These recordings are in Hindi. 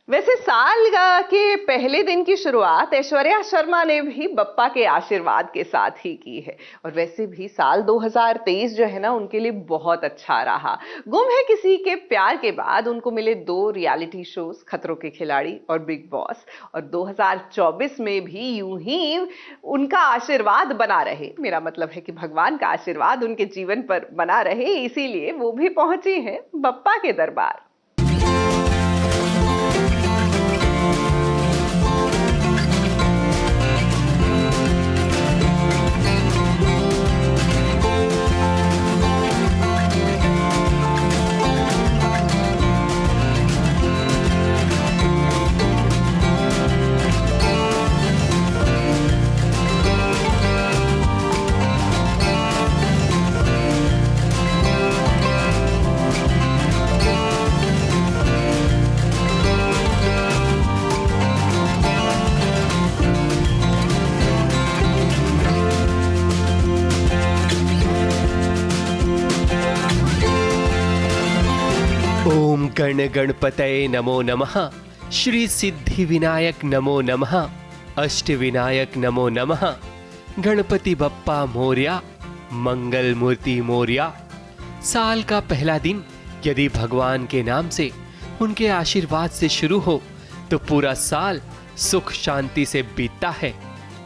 वैसे के पहले दिन की शुरुआत ऐश्वर्या शर्मा ने भी बप्पा के आशीर्वाद के साथ ही की है। और वैसे भी साल 2023 जो है ना, उनके लिए बहुत अच्छा रहा। गुम है किसी के प्यार के बाद उनको मिले 2 रियलिटी शोज, खतरों के खिलाड़ी और बिग बॉस। और 2024 में भी यूं ही उनका आशीर्वाद बना रहे, मेरा मतलब है कि भगवान का आशीर्वाद उनके जीवन पर बना रहे, इसीलिए वो भी पहुंची हैं बप्पा के दरबार। ओम गण गणपतये नमो नमः। श्री सिद्धि विनायक नमो नमः। अष्ट विनायक नमो नमः। गणपति बप्पा मोरया, मंगल मूर्ति मोरया। साल का पहला दिन यदि भगवान के नाम से, उनके आशीर्वाद से शुरू हो तो पूरा साल सुख शांति से बीतता है।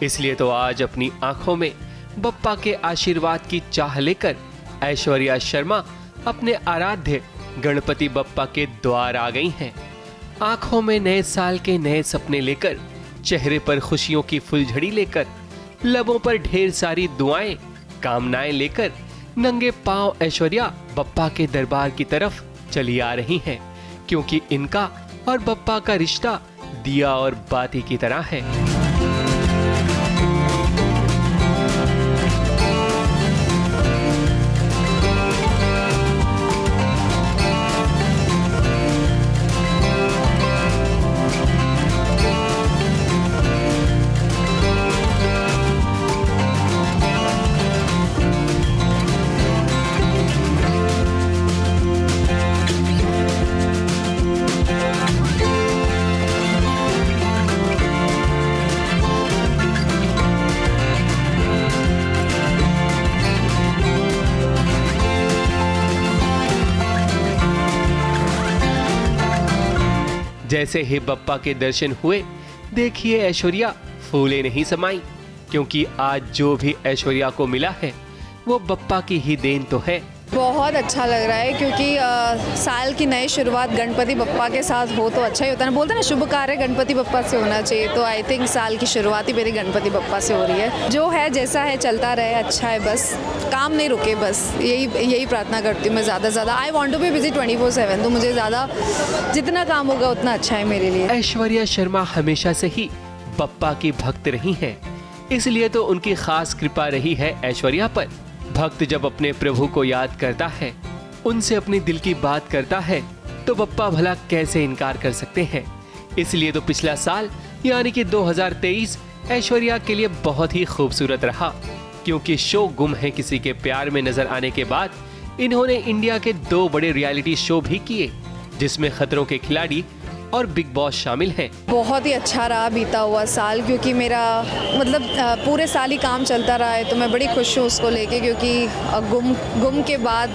इसलिए तो आज अपनी आंखों में बप्पा के आशीर्वाद की चाह लेकर ऐश्वर्या शर्मा अपने आराध्य गणपति बप्पा के द्वार आ गई हैं। आंखों में नए साल के नए सपने लेकर, चेहरे पर खुशियों की फुलझड़ी लेकर, लबों पर ढेर सारी दुआएं, कामनाएं लेकर नंगे पांव ऐश्वर्या बप्पा के दरबार की तरफ चली आ रही हैं, क्योंकि इनका और बप्पा का रिश्ता दिया और बाती की तरह है। जैसे ही बप्पा के दर्शन हुए, देखिए ऐश्वर्या फूले नहीं समाई, क्योंकि आज जो भी ऐश्वर्या को मिला है वो बप्पा की ही देन तो है। बहुत अच्छा लग रहा है, क्योंकि साल की नई शुरुआत गणपति बप्पा के साथ हो तो अच्छा ही होता है ना। बोलते हैं ना, शुभ कार्य गणपति बप्पा से होना चाहिए। तो आई थिंक साल की शुरुआत ही मेरी गणपति बप्पा से हो रही है। जो है जैसा है चलता रहे, अच्छा है, बस काम नहीं रुके, बस यही प्रार्थना करती हूँ मैं। ज़्यादा से ज़्यादा I want to be busy 24/7, तो मुझे ज़्यादा जितना काम होगा उतना अच्छा है मेरे लिए। ऐश्वर्या शर्मा हमेशा से ही बप्पा की भक्त रही हैं, इसलिए तो उनकी खास कृपा रही है ऐश्वर्या पर। भक्त जब अपने प्रभु को याद करता है, उनसे अपने दिल की बात करता है, तो बप्पा भला कैसे इनकार कर सकते हैं। इसलिए तो पिछला साल यानी कि 2023 ऐश्वर्या के लिए बहुत ही खूबसूरत रहा, क्योंकि शो गुम है किसी के प्यार में नजर आने के बाद इन्होंने इंडिया के 2 बड़े रियलिटी शो भी किए, जिसमें खतरों के खिलाड़ी और बिग बॉस शामिल हैं। बहुत ही अच्छा रहा बीता हुआ साल, क्योंकि मेरा मतलब पूरे साल ही काम चलता रहा है, तो मैं बड़ी खुश हूँ उसको लेके, क्योंकि गुम के बाद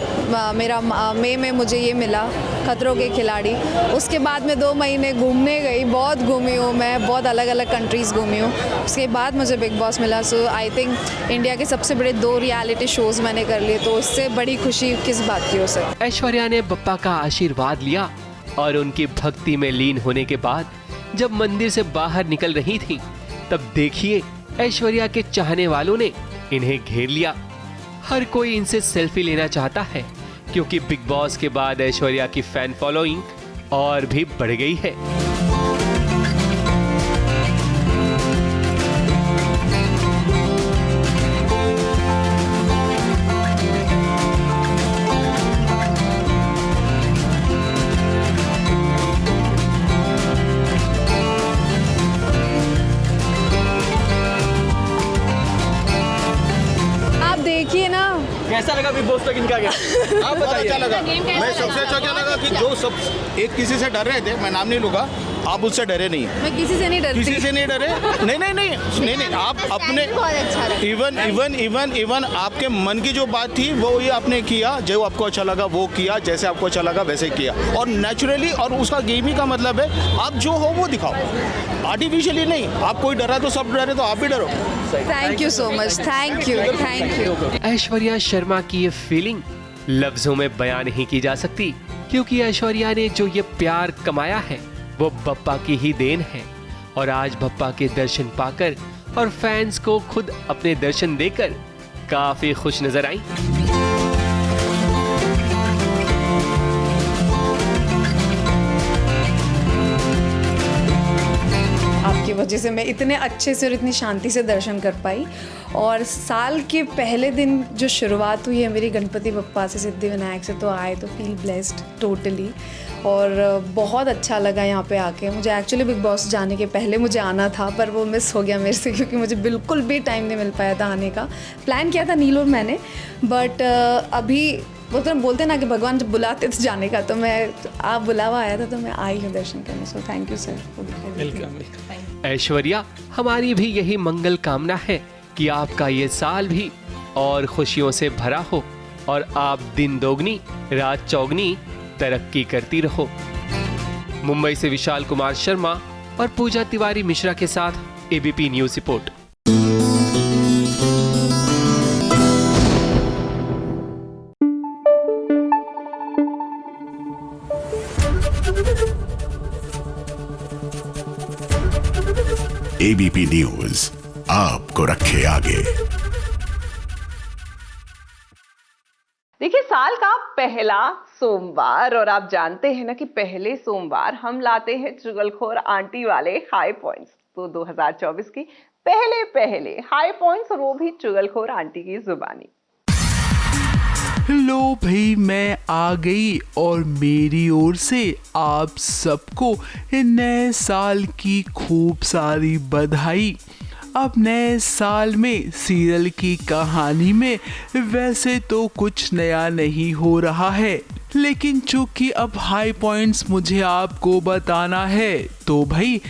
मेरा मई में मुझे ये मिला खतरों के खिलाड़ी। उसके बाद मैं 2 महीने घूमने गई, बहुत घूमी हूँ मैं, बहुत अलग अलग कंट्रीज़ घूमी हूँ। उसके बाद मुझे बिग बॉस मिला। सो आई थिंक इंडिया के सबसे बड़े 2 रियलिटी शोज़ मैंने कर लिए, तो उससे बड़ी खुशी किस बात की हो सकती। ऐश्वर्या ने बप्पा का आशीर्वाद लिया और उनकी भक्ति में लीन होने के बाद जब मंदिर से बाहर निकल रही थी, तब देखिए ऐश्वर्या के चाहने वालों ने इन्हें घेर लिया। हर कोई इनसे सेल्फी लेना चाहता है, क्योंकि बिग बॉस के बाद ऐश्वर्या की फैन फॉलोइंग और भी बढ़ गई है। कैसा लगा बिग बॉस तक इनका? क्या आप बताइए। अच्छा लगा। मैं सबसे अच्छा क्या लगा कि जो सब एक किसी से डर रहे थे, मैं नाम नहीं लूँगा, आप उससे डरे नहीं। मैं किसी से नहीं डरती। किसी से नहीं डरे? नहीं, आप अपने बहुत अच्छा लगा। इवन आपके मन की जो बात थी वो ये आपने किया, जो आपको अच्छा लगा वो किया, जैसे आपको अच्छा लगा वैसे किया, और नेचुरली। और उसका गेम ही का मतलब है आप जो हो वो दिखाओ, आर्टिफिशियली नहीं। आप कोई डरा तो सब डरे, तो आप भी डरो। Thank you so much, thank you. Aishwarya Sharma की ये फीलिंग लफ्जों में बयान नहीं की जा सकती, क्योंकि ऐश्वर्या ने जो ये प्यार कमाया है वो बप्पा की ही देन है। और आज बप्पा के दर्शन पाकर और फैंस को खुद अपने दर्शन देकर काफी खुश नजर आई। आपकी वजह से मैं इतने अच्छे से और इतनी शांति से दर्शन कर पाई। और साल के पहले दिन जो शुरुआत हुई है मेरी गणपति बप्पा से, सिद्धि विनायक से, तो आई तो फील ब्लेस्ड टोटली। और बहुत अच्छा लगा यहाँ पे आके। मुझे एक्चुअली बिग बॉस जाने के पहले मुझे आना था, पर वो मिस हो गया मेरे से, क्योंकि मुझे बिल्कुल भी टाइम नहीं मिल पाया था आने का। प्लान किया था नील और मैंने, बट अभी वो तो बोलते ना कि भगवान जब बुलाते थे जाने का, तो मैं आप बुलावा आया था तो मैं आई हूँ दर्शन करने। So thank you sir. Welcome. Aishwarya, हमारी भी यही मंगल कामना है कि आपका ये साल भी और खुशियों से भरा हो और आप दिन दोगुनी रात चौगनी तरक्की करती रहो। मुंबई से विशाल कुमार शर्मा और पूजा तिवारी मिश्रा के साथ ABP news report. ABP news आपको रखे आगे। देखिए, साल का पहला सोमवार, और आप जानते हैं ना कि पहले सोमवार हम लाते हैं चुगलखोर आंटी वाले हाई पॉइंट्स। तो 2024 की पहले हाई पॉइंट्स, और वो भी चुगलखोर आंटी की जुबानी। लो भाई, मैं आ गई और मेरी ओर से आप सबको नए साल की खूब सारी बधाई। अब नए साल में सीरियल की कहानी में वैसे तो कुछ नया नहीं हो रहा है, लेकिन चूंकि अब हाई पॉइंट्स मुझे आपको बताना है, तो भाई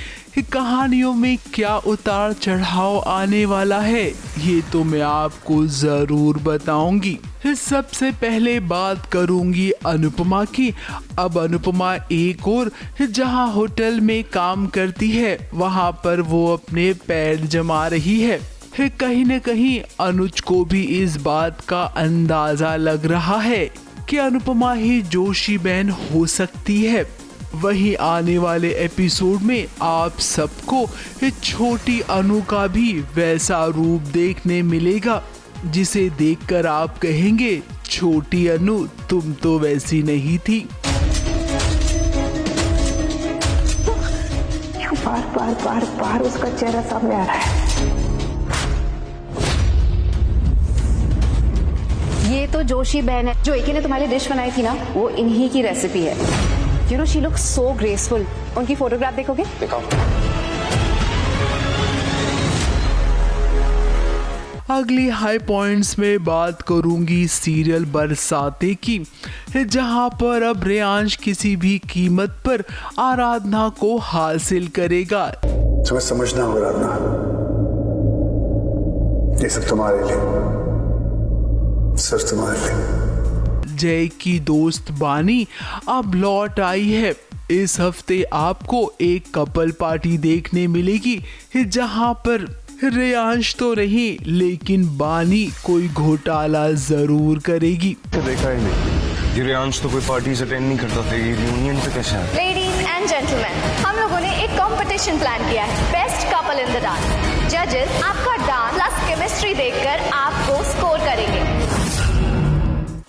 कहानियों में क्या उतार चढ़ाव आने वाला है ये तो मैं आपको ज़रूर बताऊंगी। सबसे पहले बात करूंगी अनुपमा की। अब अनुपमा एक और जहां होटल में काम करती है वहां पर वो अपने पैर जमा रही है। कहीं न कहीं अनुज को भी इस बात का अंदाजा लग रहा है कि अनुपमा ही जोशी बहन हो सकती है। वहीं आने वाले एपिसोड में आप सबको छोटी अनु का भी वैसा रूप देखने मिलेगा जिसे देखकर आप कहेंगे, छोटी अनु तुम तो वैसी नहीं थी। बार उसका चेहरा सामने आ रहा है। ये तो जोशी बहन है, जो एके ने तुम्हारे डिश बनाई थी ना, वो इन्हीं की रेसिपी है। You know, she looks so graceful. उनकी फोटोग्राफ देखोगे? दिखाओ। अगली हाई पॉइंट्स में बात करूंगी सीरियल बरसाते की, जहां पर अब रेयांश किसी भी कीमत पर आराधना को हासिल करेगा। तुम्हें समझना होगा आराधना, ये सब तुम्हारे लिए, सिर्फ तुम्हारे लिए। जय की दोस्त बानी अब लौट आई है। इस हफ्ते आपको एक कपल पार्टी देखने मिलेगी, जहां पर रेयांश तो नहीं लेकिन बानी कोई घोटाला जरूर करेगी। तो देखा ही नहीं, रेयांश तो कोई पार्टीज अटेंड नहीं करता था, ये रियूनियन पे कैसा है? लेडीज एंड जेंटलमैन, हम लोगों ने एक कंपटीशन प्लान किया है, best couple in the dance. जजेस आपका डांस प्लस केमिस्ट्री देखकर आपको स्कोर करेंगे।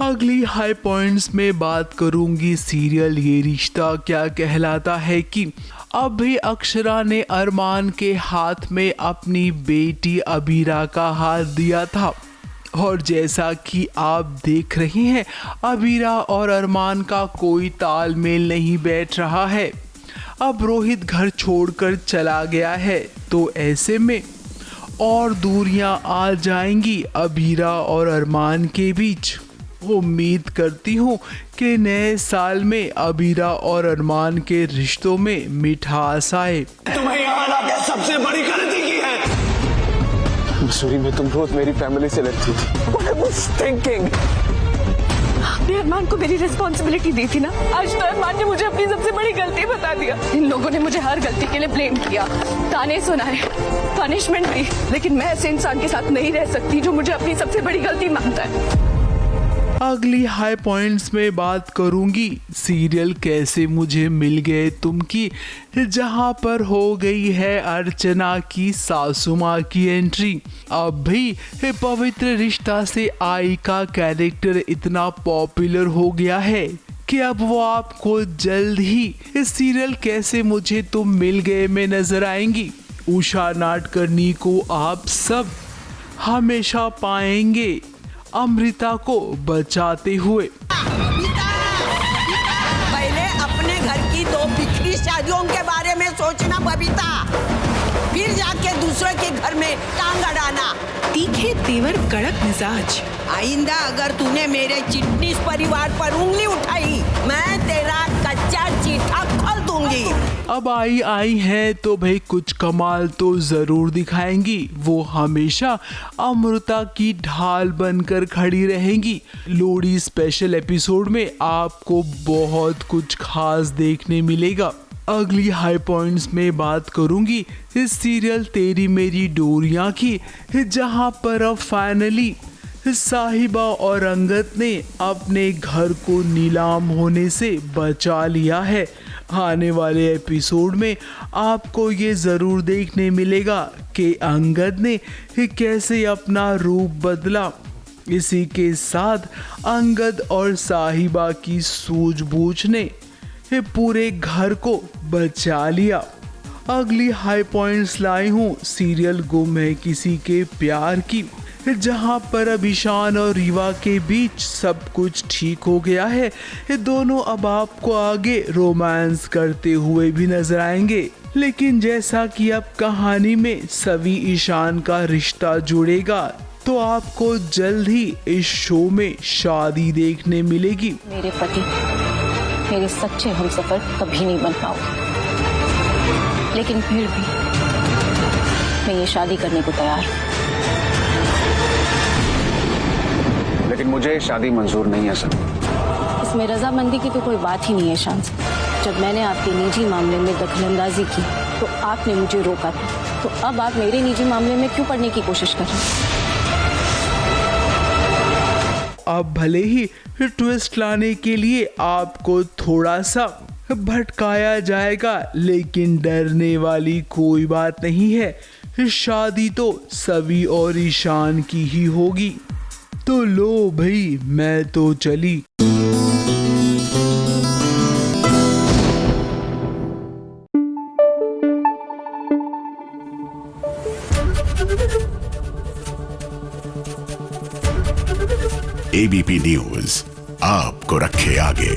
अगली हाई पॉइंट्स में बात करूंगी सीरियल ये रिश्ता क्या कहलाता है की अब भी अक्षरा ने अरमान के हाथ में अपनी बेटी अबीरा का हाथ दिया था, और जैसा कि आप देख रही हैं अबीरा और अरमान का कोई तालमेल नहीं बैठ रहा है। अब रोहित घर छोड़कर चला गया है, तो ऐसे में और दूरियां आ जाएंगी अबीरा और अरमान के बीच। उम्मीद करती हूँ कि नए साल में अबीरा और अरमान के रिश्तों में मिठास आए। तुम्हें यहाँ लाके सबसे बड़ी गलती की है। मसूरी में तुम रोज मेरी फैमिली से लड़ती थी। What I was thinking? आपने अरमान को मेरी रिस्पॉन्सिबिलिटी दी थी ना। आज तो अरमान ने मुझे अपनी सबसे बड़ी गलती बता दिया। इन लोगों ने मुझे हर गलती के लिए ब्लेम किया, ताने सुनाए, पनिशमेंट दी, लेकिन मैं ऐसे इंसान के साथ नहीं रह सकती जो मुझे अपनी सबसे बड़ी गलती मानता है। अगली हाई पॉइंट्स में बात करूंगी सीरियल कैसे मुझे मिल गए तुम की, जहां पर हो गई है अर्चना की सासू माँ की एंट्री। अब भी पवित्र रिश्ता से आई का कैरेक्टर इतना पॉपुलर हो गया है कि अब वो आपको जल्द ही इस सीरियल कैसे मुझे तुम मिल गए में नजर आएंगी। उषा नाडकर्णी को आप सब हमेशा पाएंगे अमृता को बचाते हुए। पहले अपने घर की 2 बिखरी शादियों के बारे में सोचना बबीता, फिर जाके दूसरे के घर में टांग अड़ाना। तीखे तेवर कड़क मिजाज। आइंदा अगर तूने मेरे चिटनीस परिवार पर उंगली उठाई, मैं तेरा कच्चा चीठा खोल दूंगी। अब आई हैं तो भाई कुछ कमाल तो जरूर दिखाएंगी। वो हमेशा अमृता की ढाल बनकर खड़ी रहेंगी। लोहड़ी स्पेशल एपिसोड में आपको बहुत कुछ खास देखने मिलेगा। अगली हाई पॉइंट्स में बात करूंगी इस सीरियल तेरी मेरी डोरियां की, जहां पर अब फाइनली साहिबा और अंगद ने अपने घर को नीलाम होने से बचा लिया है। आने वाले एपिसोड में आपको ये ज़रूर देखने मिलेगा कि अंगद ने कैसे अपना रूप बदला। इसी के साथ अंगद और साहिबा की सूझबूझ ने पूरे घर को बचा लिया। अगली हाई पॉइंट्स लाई हूँ सीरियल गुम है किसी के प्यार की, जहां पर अब ईशान और रीवा के बीच सब कुछ ठीक हो गया है। ये दोनों अब आपको आगे रोमांस करते हुए भी नजर आएंगे। लेकिन जैसा कि अब कहानी में सभी ईशान का रिश्ता जुड़ेगा, तो आपको जल्द ही इस शो में शादी देखने मिलेगी। मेरे पति मेरे सच्चे हमसफर कभी नहीं बन पाओगे, लेकिन फिर भी मैं ये शादी करने को तैयार हूँ। लेकिन मुझे शादी मंजूर नहीं है सर। इसमें रजामंदी की तो कोई बात ही नहीं है शान से। जब मैंने आपके निजी मामले में दखलंदाजी की तो आपने मुझे रोका था, तो अब आप मेरे निजी मामले में क्यों पढ़ने की कोशिश कर रहे हैं? अब भले ही ट्विस्ट लाने के लिए आपको थोड़ा सा भटकाया जाएगा, लेकिन डरने वाली कोई बात नहीं है। शादी तो सभी और ईशान की ही होगी। तो लो भाई, मैं तो चली। एबीपी न्यूज आपको रखे आगे।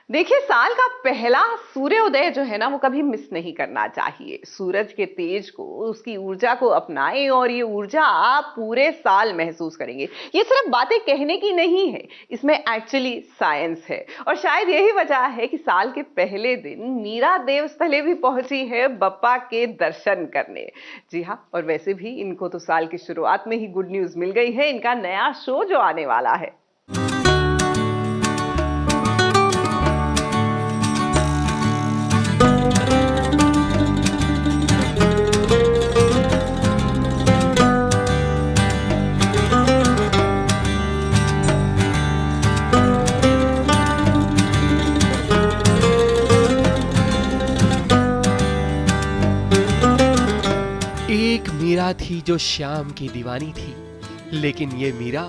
देखिए, साल का पहला सूर्योदय जो है ना, वो कभी मिस नहीं करना चाहिए। सूरज के तेज को, उसकी ऊर्जा को अपनाएं और ये ऊर्जा आप पूरे साल महसूस करेंगे। ये सिर्फ बातें कहने की नहीं है, इसमें एक्चुअली साइंस है। और शायद यही वजह है कि साल के पहले दिन मीरा देवस्थले भी पहुंची है बप्पा के दर्शन करने। जी हाँ, और वैसे भी इनको तो साल की शुरुआत में ही गुड न्यूज मिल गई है, इनका नया शो जो आने वाला है। मीरा थी जो श्याम की दीवानी थी, लेकिन ये मीरा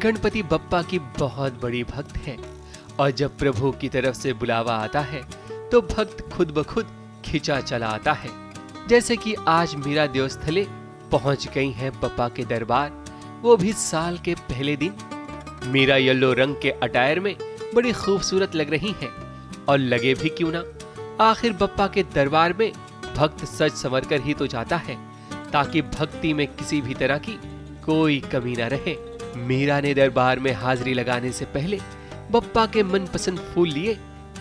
गणपति बप्पा की बहुत बड़ी भक्त है। और जब प्रभु की तरफ से बुलावा आता है तो भक्त खुद ब खुद खिंचा चला आता है। जैसे कि आज मीरा देवस्थले पहुंच गई हैं बप्पा के दरबार, वो भी साल के पहले दिन। मीरा येलो रंग के अटायर में बड़ी खूबसूरत लग रही हैं, और लगे भी क्यों ना, आखिर बप्पा के दरबार में भक्त सज संवर कर ही तो जाता है, ताकि भक्ति में किसी भी तरह की कोई कमी न रहे। मीरा ने दरबार में हाजिरी लगाने से पहले बप्पा के मनपसंद फूल लिए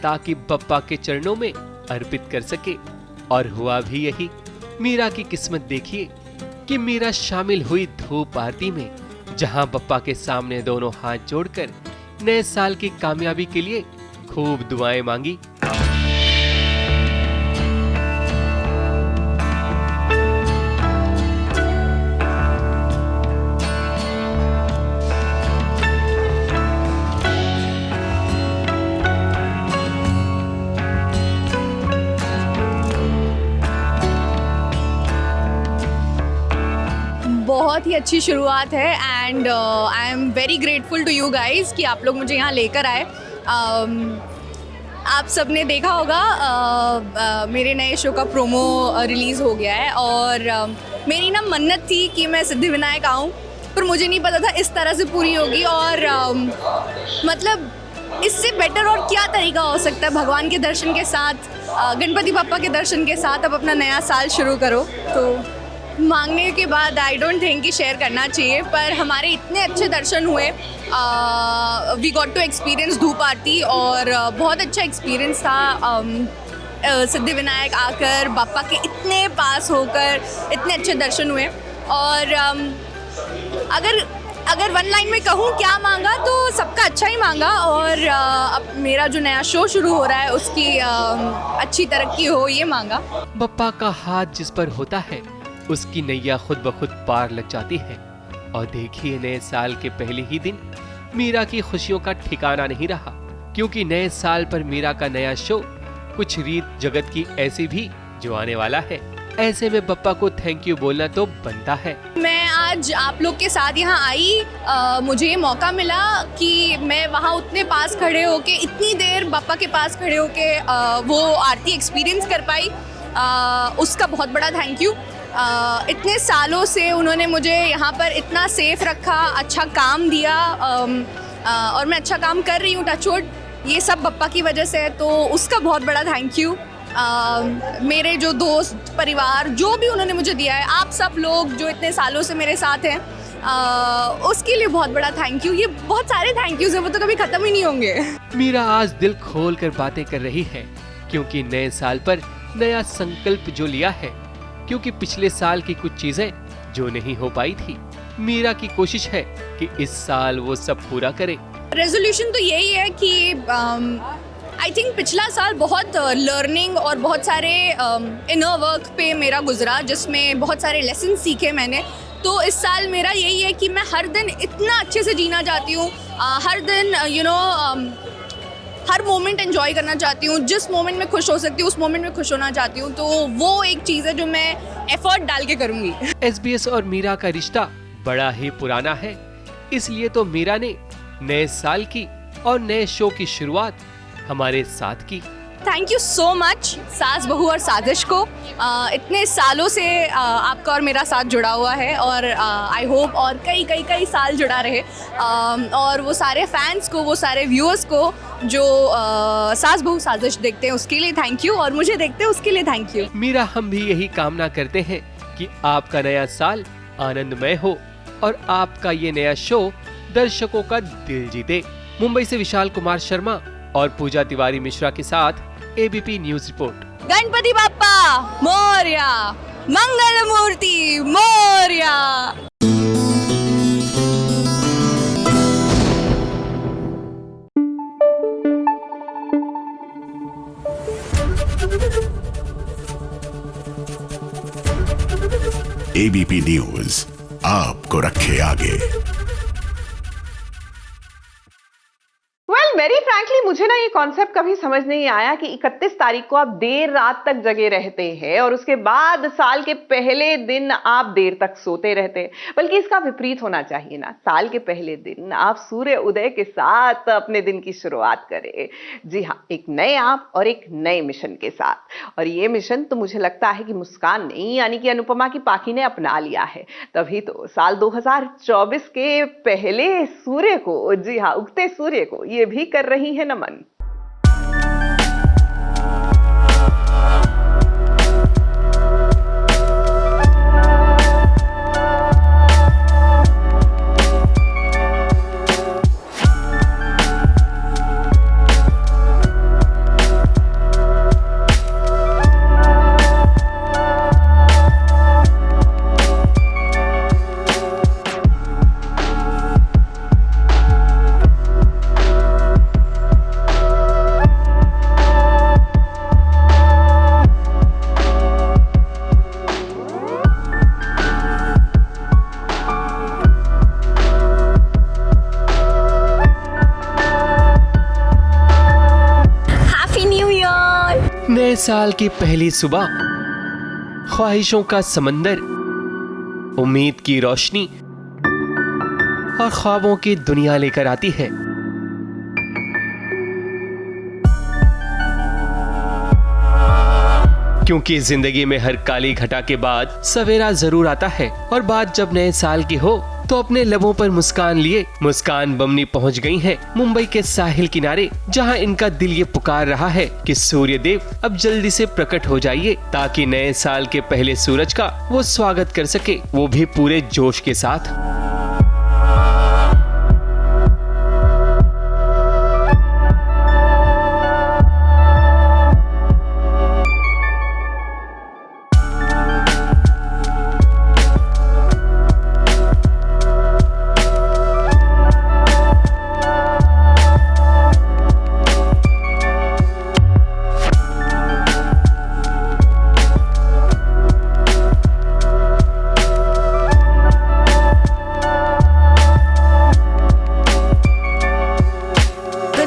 ताकि बप्पा के चरणों में अर्पित कर सके, और हुआ भी यही। मीरा की किस्मत देखिए कि मीरा शामिल हुई धूप आरती में, जहां बप्पा के सामने दोनों हाथ जोड़कर नए साल की कामयाबी के लिए खूब दुआएं मांगी। बहुत ही अच्छी शुरुआत है and I am very grateful to you guys कि आप लोग मुझे यहाँ लेकर आए। आप सबने देखा होगा मेरे नए शो का प्रोमो रिलीज़ हो गया है, और मेरी ना मन्नत थी कि मैं सिद्धिविनायक आऊँ, पर मुझे नहीं पता था इस तरह से पूरी होगी। और मतलब इससे बेटर और क्या तरीका हो सकता है भगवान के दर्शन के साथ, गणपति बप्पा के दर्शन के साथ अब अपना नया साल शुरू करो। तो मांगने के बाद आई डोंट थिंक कि शेयर करना चाहिए, पर हमारे इतने अच्छे दर्शन हुए। वी गॉट टू एक्सपीरियंस धूप आरती, और बहुत अच्छा एक्सपीरियंस था। सिद्धिविनायक आकर बापा के इतने पास होकर इतने अच्छे दर्शन हुए। और अगर वन लाइन में कहूँ क्या मांगा, तो सबका अच्छा ही मांगा, और अब मेरा जो नया शो शुरू हो रहा है उसकी अच्छी तरक्की हो, ये मांगा। बप्पा का हाथ जिस पर होता है उसकी नैया खुद ब खुद पार लग जाती है। और देखिए, नए साल के पहले ही दिन मीरा की खुशियों का ठिकाना नहीं रहा, क्योंकि नए साल पर मीरा का नया शो कुछ रीत जगत की ऐसी भी जो आने वाला है। ऐसे में बप्पा को थैंक यू बोलना तो बनता है। मैं आज आप लोग के साथ यहाँ आई, मुझे ये मौका मिला कि मैं वहाँ उतने पास खड़े होके, इतनी देर बप्पा के पास खड़े होके वो आरती एक्सपीरियंस कर पाई। उसका बहुत बड़ा थैंक यू। इतने सालों से उन्होंने मुझे यहाँ पर इतना सेफ रखा, अच्छा काम दिया, और मैं अच्छा काम कर रही हूँ, टच वुड। ये सब बप्पा की वजह से है, तो उसका बहुत बड़ा थैंक यू। मेरे जो दोस्त, परिवार, जो भी उन्होंने मुझे दिया है, आप सब लोग जो इतने सालों से मेरे साथ हैं, उसके लिए बहुत बड़ा थैंक यू। ये बहुत सारे थैंक यूज़ हैं, वो तो कभी ख़त्म ही नहीं होंगे। मीरा आज दिल खोल कर बातें कर रही है, क्योंकि नए साल पर नया संकल्प जो लिया है, क्योंकि पिछले साल की कुछ चीजें जो नहीं हो पाई थी, मीरा की कोशिश है कि इस साल वो सब पूरा करे। रेजोल्यूशन तो यही है कि आई थिंक पिछला साल बहुत लर्निंग और बहुत सारे इनर वर्क पे मेरा गुजरा, जिसमें बहुत सारे लेसन सीखे मैंने। तो इस साल मेरा यही है कि मैं हर दिन इतना अच्छे से जीना चाहती हूँ, हर दिन हर मोमेंट एंजॉय करना चाहती हूँ। जिस मोमेंट में खुश हो सकती हूँ उस मोमेंट में खुश होना चाहती हूँ। तो वो एक चीज़ है जो मैं एफर्ट डाल के करूँगी। SBS और मीरा का रिश्ता बड़ा ही पुराना है, इसलिए तो मीरा ने नए साल की और नए शो की शुरुआत हमारे साथ की। थैंक यू सो मच सास बहू और साजिश को। इतने सालों से आपका और मेरा साथ जुड़ा हुआ है, और आई होप और कई साल जुड़ा रहे। और वो सारे फैंस को, वो सारे व्यूअर्स को जो सास बहू साजिश देखते हैं, उसके लिए थैंक यू, और मुझे देखते हैं उसके लिए थैंक यू। मीरा, हम भी यही कामना करते हैं कि आपका नया साल आनंदमय हो और आपका ये नया शो दर्शकों का दिल जीते। मुंबई से विशाल कुमार शर्मा और पूजा तिवारी मिश्रा के साथ ABP news report. Ganpati Bappa Morya, Mangal Murti Morya. ABP news आपको रखे आगे। वेरी फ्रैंकली मुझे ना ये कॉन्सेप्ट कभी समझ नहीं आया कि 31 तारीख को आप देर रात तक जगे रहते हैं और उसके बाद साल के पहले दिन आप देर तक सोते रहते हैं। बल्कि इसका विपरीत होना चाहिए ना, साल के पहले दिन आप सूर्य उदय के साथ अपने दिन की शुरुआत करें। जी हाँ, एक नए आप और एक नए मिशन के साथ। और ये मिशन तो मुझे लगता है कि मुस्कान नहीं, यानी कि अनुपमा की पाखी ने अपना लिया है। तभी तो साल 2024 के पहले सूर्य को, जी हाँ, उगते सूर्य को ये भी कर रही है नमन। नए साल की पहली सुबह ख्वाहिशों का समंदर, उम्मीद की रोशनी और ख्वाबों की दुनिया लेकर आती है। क्योंकि जिंदगी में हर काली घटा के बाद सवेरा जरूर आता है और बात जब नए साल की हो तो अपने लबों पर मुस्कान लिए मुस्कान बमनी पहुंच गई हैं मुंबई के साहिल किनारे, जहां इनका दिल ये पुकार रहा है कि सूर्य देव अब जल्दी से प्रकट हो जाइए ताकि नए साल के पहले सूरज का वो स्वागत कर सके, वो भी पूरे जोश के साथ।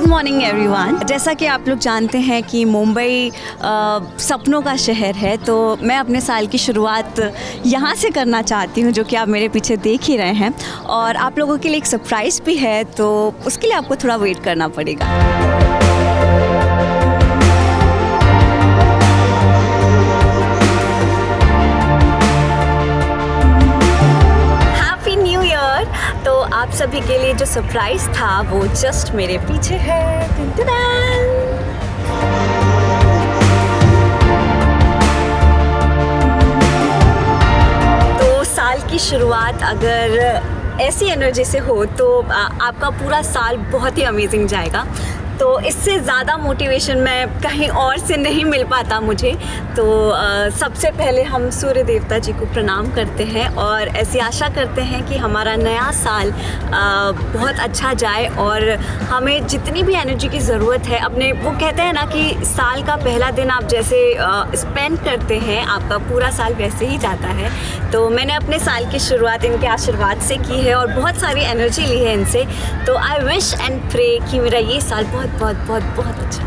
Morning everyone. जैसा कि आप लोग जानते हैं कि मुंबई सपनों का शहर है, तो मैं अपने साल की शुरुआत यहाँ से करना चाहती हूँ, जो कि आप मेरे पीछे देख ही रहे हैं। और आप लोगों के लिए एक सरप्राइज़ भी है, तो उसके लिए आपको थोड़ा वेट करना पड़ेगा। तो आप सभी के लिए जो सरप्राइज था वो जस्ट मेरे पीछे है। तो साल की शुरुआत अगर ऐसी एनर्जी से हो तो आपका पूरा साल बहुत ही अमेजिंग जाएगा। तो इससे ज़्यादा मोटिवेशन मैं कहीं और से नहीं मिल पाता मुझे। तो सबसे पहले हम सूर्य देवता जी को प्रणाम करते हैं और ऐसी आशा करते हैं कि हमारा नया साल बहुत अच्छा जाए और हमें जितनी भी एनर्जी की ज़रूरत है अपने, वो कहते हैं ना कि साल का पहला दिन आप जैसे स्पेंड करते हैं आपका पूरा साल वैसे ही जाता है। तो मैंने अपने साल की शुरुआत इनके आशीर्वाद से की है और बहुत सारी एनर्जी ली है इनसे। तो आई विश एंड प्रे कि मेरा ये साल बहुत बहुत बहुत बहुत अच्छा।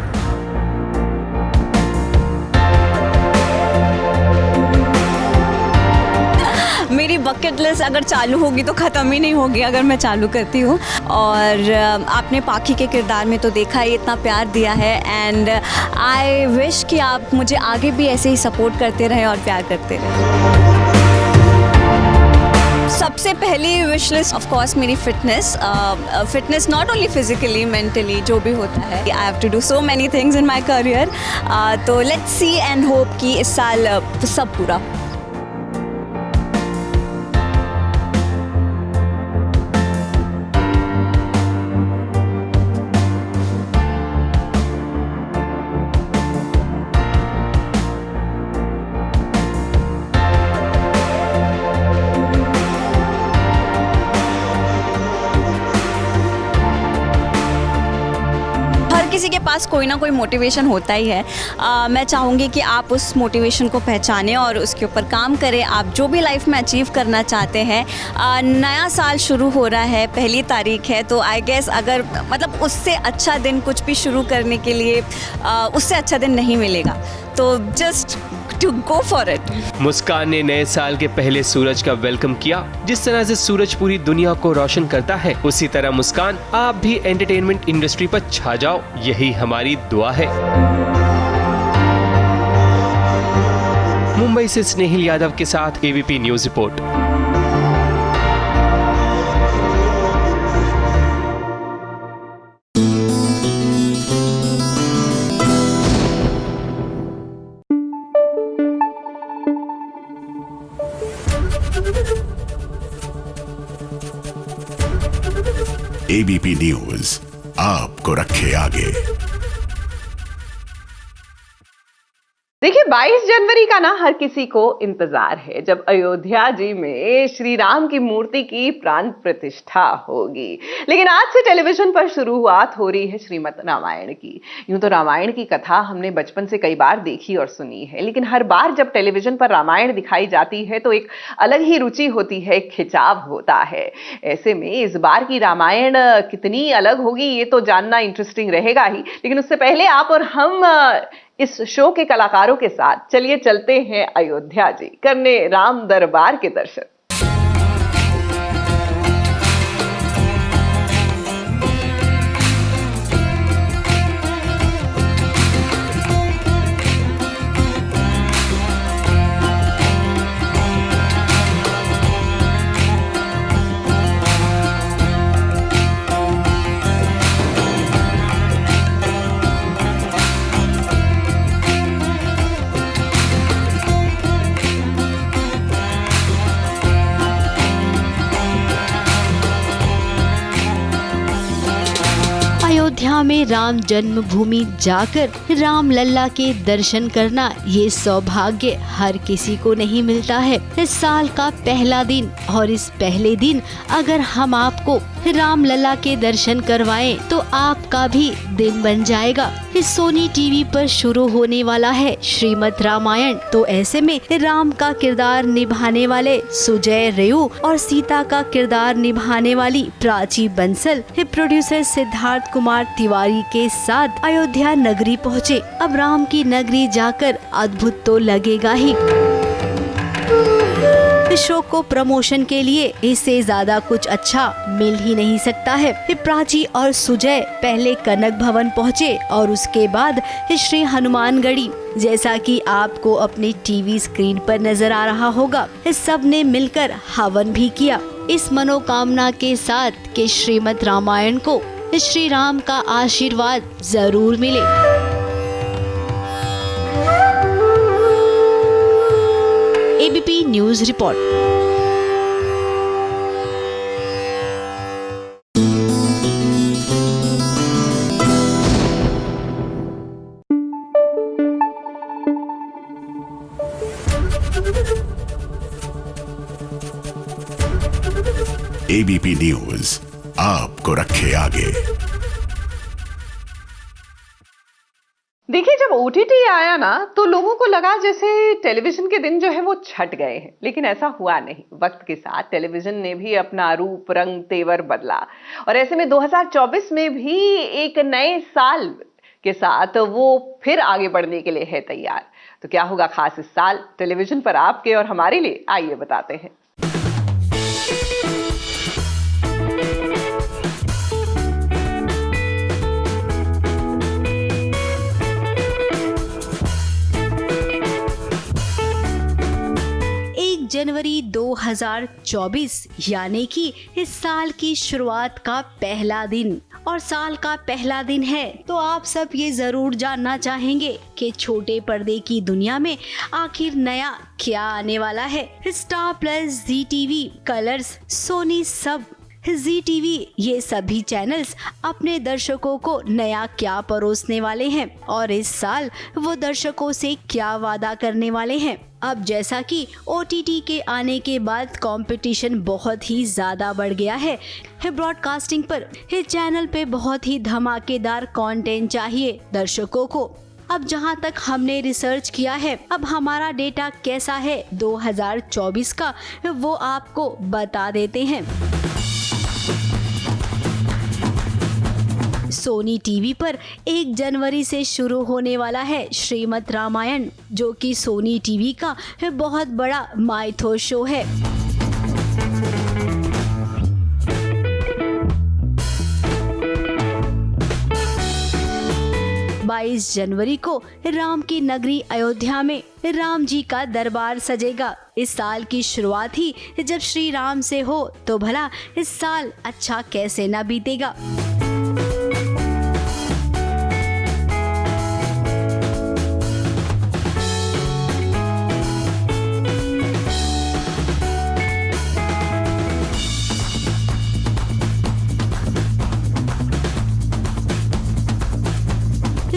मेरी बकेट लिस्ट अगर चालू होगी तो ख़त्म ही नहीं होगी अगर मैं चालू करती हूँ। और आपने पाखी के किरदार में तो देखा है, इतना प्यार दिया है एंड आई विश कि आप मुझे आगे भी ऐसे ही सपोर्ट करते रहें और प्यार करते रहें। सबसे पहली विश लिस्ट ऑफ कोर्स मेरी fitness not only physically mentally जो भी होता है। I have to do so many things in my career. तो लेट्स सी एंड होप कि इस साल सब पूरा हो। किसी के पास कोई ना कोई मोटिवेशन होता ही है। मैं चाहूँगी कि आप उस मोटिवेशन को पहचानें और उसके ऊपर काम करें। आप जो भी लाइफ में अचीव करना चाहते हैं, नया साल शुरू हो रहा है, पहली तारीख है, तो आई गेस अगर मतलब उससे अच्छा दिन कुछ भी शुरू करने के लिए उससे अच्छा दिन नहीं मिलेगा। तो just to go for it। मुस्कान ने नए साल के पहले सूरज का वेलकम किया। जिस तरह से सूरज पूरी दुनिया को रोशन करता है, उसी तरह मुस्कान आप भी एंटरटेनमेंट इंडस्ट्री पर छा जाओ, यही हमारी दुआ है। मुंबई से स्नेहिल यादव के साथ ABP news report. ABP news आपको रखे आगे। देखिए 22 जनवरी का ना हर किसी को इंतजार है, जब अयोध्या जी में श्री राम की मूर्ति की प्राण प्रतिष्ठा होगी। लेकिन आज से टेलीविजन पर शुरुआत हो रही है श्रीमद् रामायण की। यूं तो रामायण की कथा हमने बचपन से कई बार देखी और सुनी है, लेकिन हर बार जब टेलीविजन पर रामायण दिखाई जाती है तो एक अलग ही रुचि होती है, एक खिंचाव होता है। ऐसे में इस बार की रामायण कितनी अलग होगी ये तो जानना इंटरेस्टिंग रहेगा ही, लेकिन उससे पहले आप और हम इस शो के कलाकारों के साथ चलिए चलते हैं अयोध्या जी करने राम दरबार के दर्शन। अयोध्या में राम जन्मभूमि जाकर राम लल्ला के दर्शन करना ये सौभाग्य हर किसी को नहीं मिलता है। इस साल का पहला दिन और इस पहले दिन अगर हम आपको राम लल्ला के दर्शन करवाएं तो आपका भी दिन बन जाएगा। इस सोनी टीवी पर शुरू होने वाला है श्रीमद् रामायण। तो ऐसे में राम का किरदार निभाने वाले सुजय रेऊ और सीता का किरदार निभाने वाली प्राची बंसल प्रोड्यूसर सिद्धार्थ कुमार तिवारी के साथ अयोध्या नगरी पहुँचे। अब राम की नगरी जाकर अद्भुत तो लगेगा ही। इस शो को प्रमोशन के लिए इससे ज्यादा कुछ अच्छा मिल ही नहीं सकता है। प्राची और सुजय पहले कनक भवन पहुँचे और उसके बाद श्री हनुमानगढ़ी, जैसा कि आपको अपने टीवी स्क्रीन पर नजर आ रहा होगा। इस सब ने मिलकर हवन भी किया इस मनोकामना के साथ कि श्रीमद् रामायण को श्री राम का आशीर्वाद जरूर मिले। ABP news report. ABP news आपको रखे आगे। देखिए, जब OTT आया ना तो लोगों को लगा जैसे टेलीविजन के दिन जो है वो छट गए हैं, लेकिन ऐसा हुआ नहीं। वक्त के साथ टेलीविजन ने भी अपना रूप रंग तेवर बदला और ऐसे में 2024 में भी एक नए साल के साथ वो फिर आगे बढ़ने के लिए है तैयार। तो क्या होगा खास इस साल टेलीविजन पर आपके और हमारे लिए, आइए बताते हैं। जनवरी 2024 यानी कि इस साल की शुरुआत का पहला दिन और साल का पहला दिन है तो आप सब ये जरूर जानना चाहेंगे कि छोटे पर्दे की दुनिया में आखिर नया क्या आने वाला है। स्टार प्लस, जी टीवी, कलर्स, सोनी सब, जी टीवी, ये सभी चैनल्स अपने दर्शकों को नया क्या परोसने वाले हैं और इस साल वो दर्शकों से क्या वादा करने वाले हैं। अब जैसा कि OTT के आने के बाद कंपटीशन बहुत ही ज़्यादा बढ़ गया है ब्रॉडकास्टिंग पर, इस चैनल पे बहुत ही धमाकेदार कंटेंट चाहिए दर्शकों को। अब जहां तक हमने रिसर्च किया है, अब हमारा डेटा कैसा है 2024 का वो आपको बता देते हैं। सोनी टीवी पर 1 जनवरी से शुरू होने वाला है श्रीमद् रामायण, जो कि सोनी टीवी का बहुत बड़ा माइथो शो है। बाईस जनवरी को राम की नगरी अयोध्या में राम जी का दरबार सजेगा। इस साल की शुरुआत ही जब श्री राम से हो तो भला इस साल अच्छा कैसे न बीतेगा।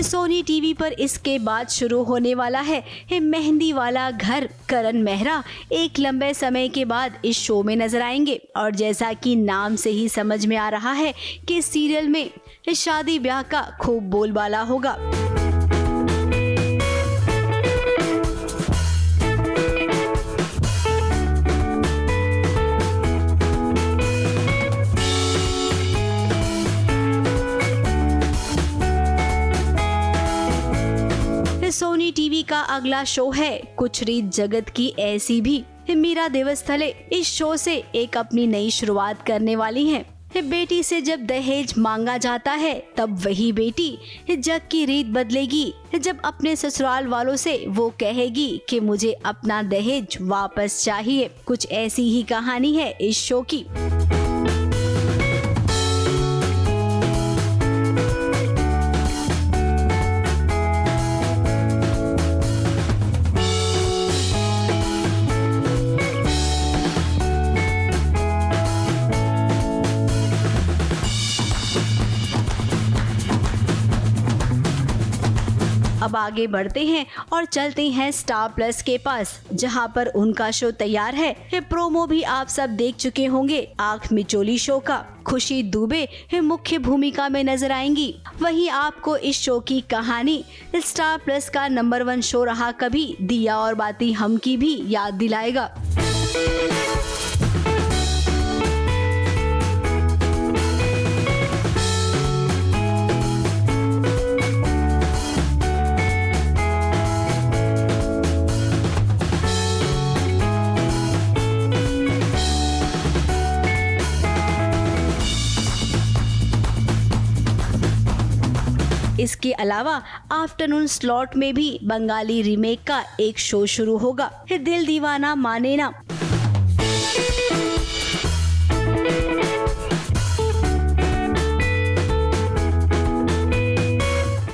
सोनी टीवी पर इसके बाद शुरू होने वाला है मेहंदी वाला घर। करण मेहरा एक लंबे समय के बाद इस शो में नजर आएंगे और जैसा कि नाम से ही समझ में आ रहा है कि सीरियल में शादी ब्याह का खूब बोलबाला होगा। सोनी टीवी का अगला शो है कुछ रीत जगत की ऐसी भी। मीरा देवस्थले इस शो से एक अपनी नई शुरुआत करने वाली हैं। बेटी से जब दहेज मांगा जाता है तब वही बेटी जग की रीत बदलेगी जब अपने ससुराल वालों से वो कहेगी कि मुझे अपना दहेज वापस चाहिए। कुछ ऐसी ही कहानी है इस शो की। अब आगे बढ़ते हैं और चलते हैं स्टार प्लस के पास, जहां पर उनका शो तैयार है। प्रोमो भी आप सब देख चुके होंगे आँख मिचोली शो का। खुशी दुबे मुख्य भूमिका में नजर आएंगी। वहीं आपको इस शो की कहानी स्टार प्लस का नंबर 1 शो रहा कभी दिया और बाती हम की भी याद दिलाएगा। इसके अलावा आफ्टरनून स्लॉट में भी बंगाली रीमेक का एक शो शुरू होगा, दिल दीवाना माने ना।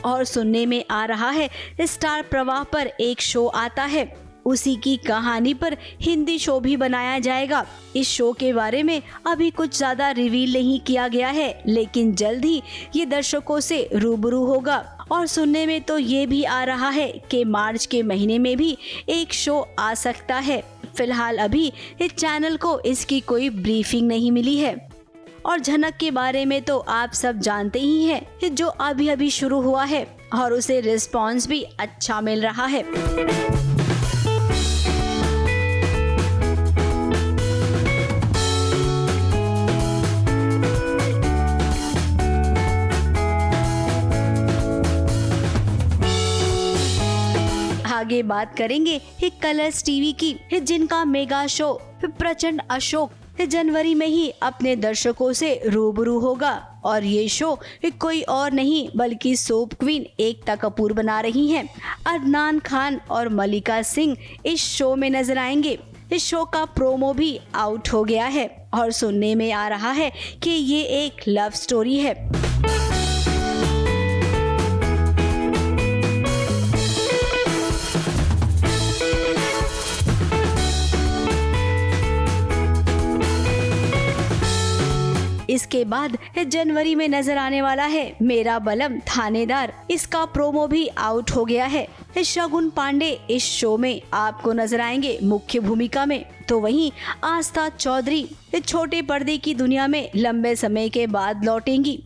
और सुनने में आ रहा है स्टार प्रवाह पर एक शो आता है, उसी की कहानी पर हिंदी शो भी बनाया जाएगा। इस शो के बारे में अभी कुछ ज्यादा रिवील नहीं किया गया है, लेकिन जल्द ही ये दर्शकों से रूबरू होगा। और सुनने में तो ये भी आ रहा है कि मार्च के महीने में भी एक शो आ सकता है। फिलहाल अभी इस चैनल को इसकी कोई ब्रीफिंग नहीं मिली है। और झनक के बारे में तो आप सब जानते ही हैं, जो अभी अभी शुरू हुआ है और उसे रिस्पॉन्स भी अच्छा मिल रहा है। आगे बात करेंगे कलर्स टीवी की, जिनका मेगा शो प्रचंड अशोक जनवरी में ही अपने दर्शकों से रूबरू होगा। और ये शो कोई और नहीं बल्कि सोप क्वीन एकता कपूर बना रही हैं। अदनान खान और मलिका सिंह इस शो में नजर आएंगे। इस शो का प्रोमो भी आउट हो गया है और सुनने में आ रहा है कि ये एक लव स्टोरी है। इसके बाद जनवरी में नजर आने वाला है मेरा बलम थानेदार। इसका प्रोमो भी आउट हो गया है। शगुन पांडे इस शो में आपको नजर आएंगे मुख्य भूमिका में। तो वहीं आस्था चौधरी छोटे पर्दे की दुनिया में लंबे समय के बाद लौटेंगी।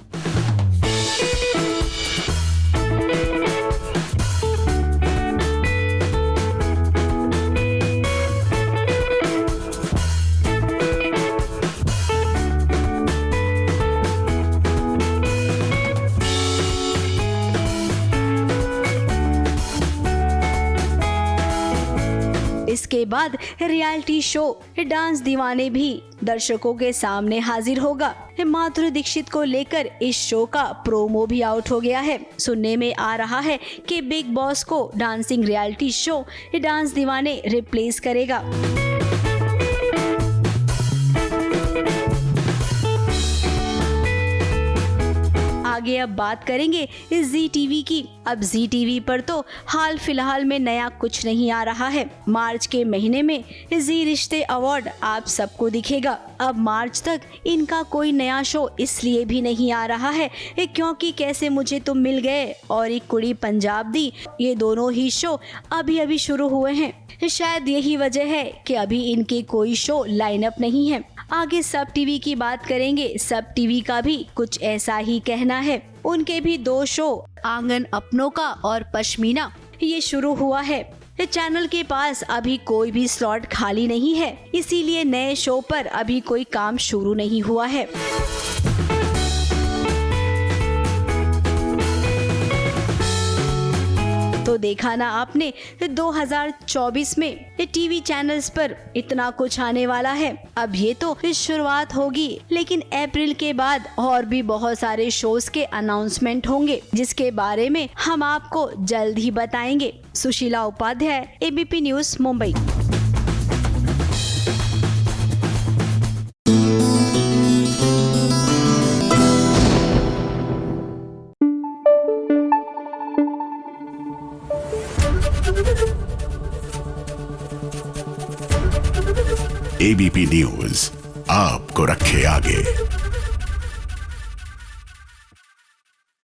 इसके बाद रियलिटी शो डांस दीवाने भी दर्शकों के सामने हाजिर होगा। माधुरी दीक्षित को लेकर इस शो का प्रोमो भी आउट हो गया है। सुनने में आ रहा है कि बिग बॉस को डांसिंग रियलिटी शो डांस दीवाने रिप्लेस करेगा। आगे अब बात करेंगे इस जी टीवी की। अब जी टीवी पर तो हाल फिलहाल में नया कुछ नहीं आ रहा है। मार्च के महीने में जी रिश्ते अवार्ड आप सबको दिखेगा। अब मार्च तक इनका कोई नया शो इसलिए भी नहीं आ रहा है क्योंकि कैसे मुझे तुम मिल गए और एक कुड़ी पंजाब दी, ये दोनों ही शो अभी अभी शुरू हुए हैं। शायद यही वजह है कि अभी इनके कोई शो लाइनअप नहीं है। आगे सब टीवी की बात करेंगे। सब टीवी का भी कुछ ऐसा ही कहना है। उनके भी 2 शो आंगन अपनों का और पश्मीना ये शुरू हुआ है। चैनल के पास अभी कोई भी स्लॉट खाली नहीं है, इसीलिए नए शो पर अभी कोई काम शुरू नहीं हुआ है। तो तो देखा ना आपने 2024 में टीवी चैनल्स पर इतना कुछ आने वाला है। अब ये तो शुरुआत होगी, लेकिन अप्रैल के बाद और भी बहुत सारे शोज के अनाउंसमेंट होंगे, जिसके बारे में हम आपको जल्द ही बताएंगे। Sushila Upadhyay, ABP news, Mumbai. ABP news आपको रखे आगे।